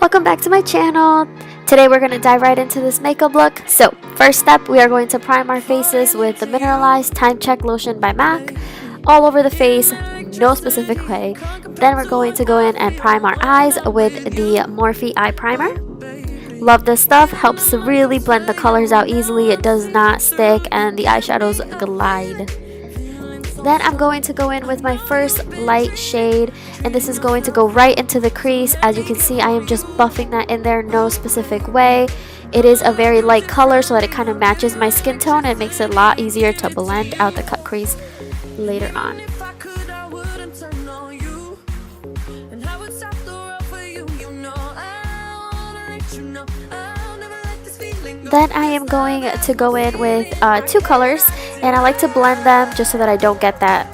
Welcome back to my channel. Today we're going to dive right into this makeup look. So first step, we are going to prime our faces with the Mineralized Time Check Lotion by MAC. All over the face, no specific way. Then we're going to go in and prime our eyes with the Morphe Eye Primer. Love this stuff, helps to really blend the colors out easily. It does not stick and the eyeshadows glide. Then I'm going to go in with my first light shade, and this is going to go right into the crease. As you can see, I am just buffing that in there, no specific way. It is a very light color so that it kind of matches my skin tone and makes it a lot easier to blend out the cut crease later on. Then I am going to go in with two colors, and I like to blend them just so that I don't get that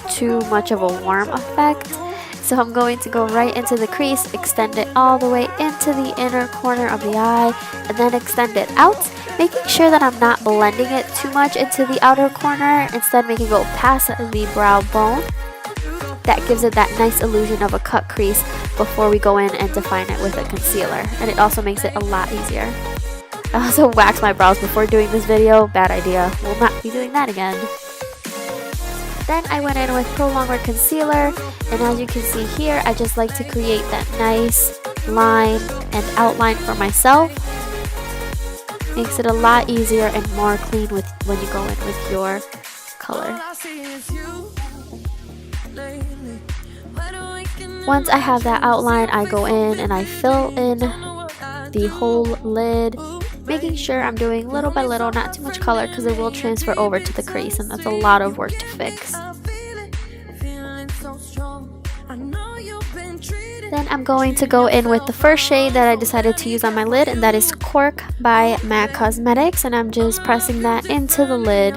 too much of a warm effect. So I'm going to go right into the crease, extend it all the way into the inner corner of the eye, and then extend it out, making sure that I'm not blending it too much into the outer corner, instead making it go past the brow bone. That gives it that nice illusion of a cut crease before we go in and define it with a concealer, and it also makes it a lot easier. I also waxed my brows before doing this video. Bad idea. Will not be doing that again. Then I went in with Pronlongwear concealer, and as you can see here, I just like to create that nice line and outline for myself. Makes it a lot easier and more clean with when you go in with your color. Once I have that outline, I go in and I fill in the whole lid, making sure I'm doing little by little, not too much color because it will transfer over to the crease, and that's a lot of work to fix. Then I'm going to go in with the first shade that I decided to use on my lid, and that is Cork by MAC Cosmetics, and I'm just pressing that into the lid.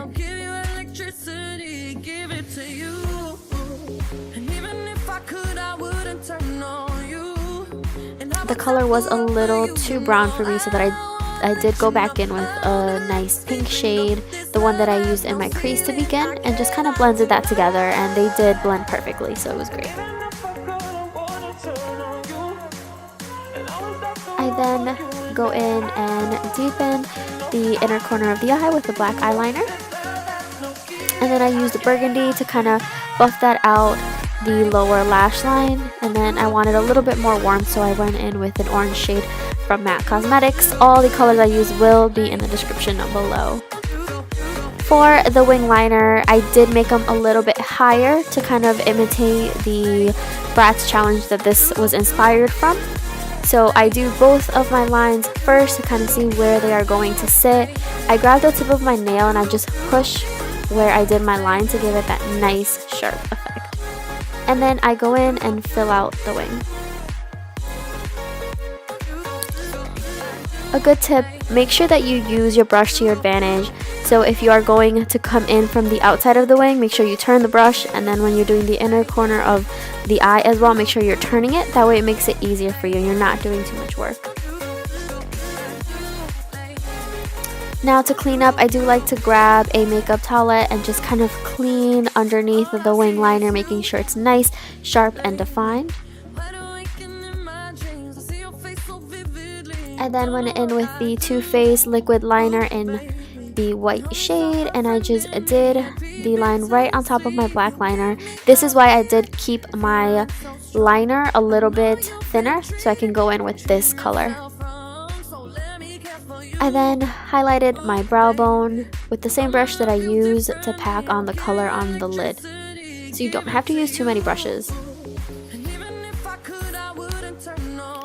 The color was a little too brown for me, so that I did go back in with a nice pink shade, the one that I used in my crease to begin, and just kind of blended that together, and they did blend perfectly, so it was great. I then go in and deepen the inner corner of the eye with the black eyeliner, and then I used burgundy to kind of buff that out, the lower lash line, and then I wanted a little bit more warmth, so I went in with an orange shade from MAC Cosmetics. All the colors I use will be in the description below. For the wing liner, I did make them a little bit higher to kind of imitate the Bratz challenge that this was inspired from. So I do both of my lines first to kind of see where they are going to sit. I grab the tip of my nail and I just push where I did my line to give it that nice sharp effect. And then I go in and fill out the wing. A good tip, make sure that you use your brush to your advantage. So if you are going to come in from the outside of the wing, make sure you turn the brush, and then when you're doing the inner corner of the eye as well, make sure you're turning it. That way it makes it easier for you and you're not doing too much work. Now to clean up, I do like to grab a makeup towelette and just kind of clean underneath the wing liner, making sure it's nice, sharp, and defined. I then went in with the Too Faced liquid liner in the white shade, and I just did the line right on top of my black liner. This is why I did keep my liner a little bit thinner, so I can go in with this color. I then highlighted my brow bone with the same brush that I use to pack on the color on the lid. So you don't have to use too many brushes.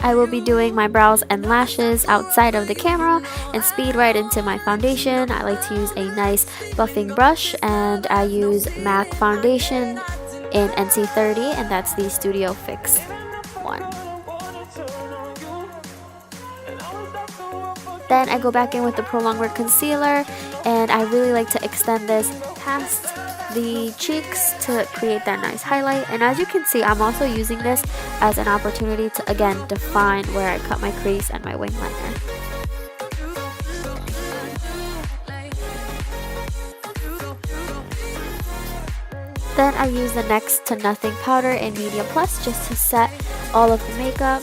I will be doing my brows and lashes outside of the camera and speed right into my foundation. I like to use a nice buffing brush, and I use MAC foundation in NC30, and that's the Studio Fix one. Then I go back in with the Pronlongwear concealer, and I really like to extend this past the cheeks to create that nice highlight. And as you can see, I'm also using this as an opportunity to again define where I cut my crease and my wing liner. Then I use the Next to Nothing powder in Medium Plus just to set all of the makeup.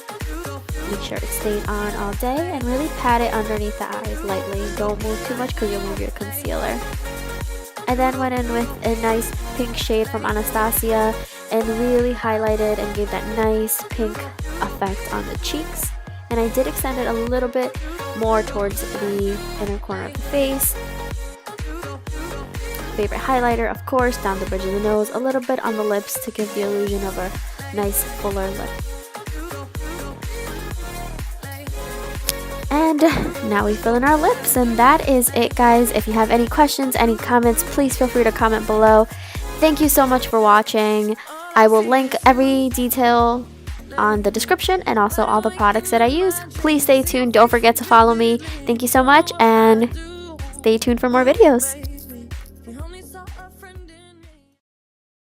make sure it stayed on all day, and really pat it underneath the eyes lightly. Don't move too much because you'll move your concealer. I then went in with a nice pink shade from Anastasia and really highlighted and gave that nice pink effect on the cheeks. And I did extend it a little bit more towards the inner corner of the face. Favorite highlighter, of course, down the bridge of the nose, a little bit on the lips to give the illusion of a nice fuller lip. And now we fill in our lips, and that is it, guys. If you have any questions, any comments, please feel free to comment below. Thank you so much for watching. I will link every detail on the description and also all the products that I use. Please stay tuned. Don't forget to follow me. Thank you so much, and stay tuned for more videos.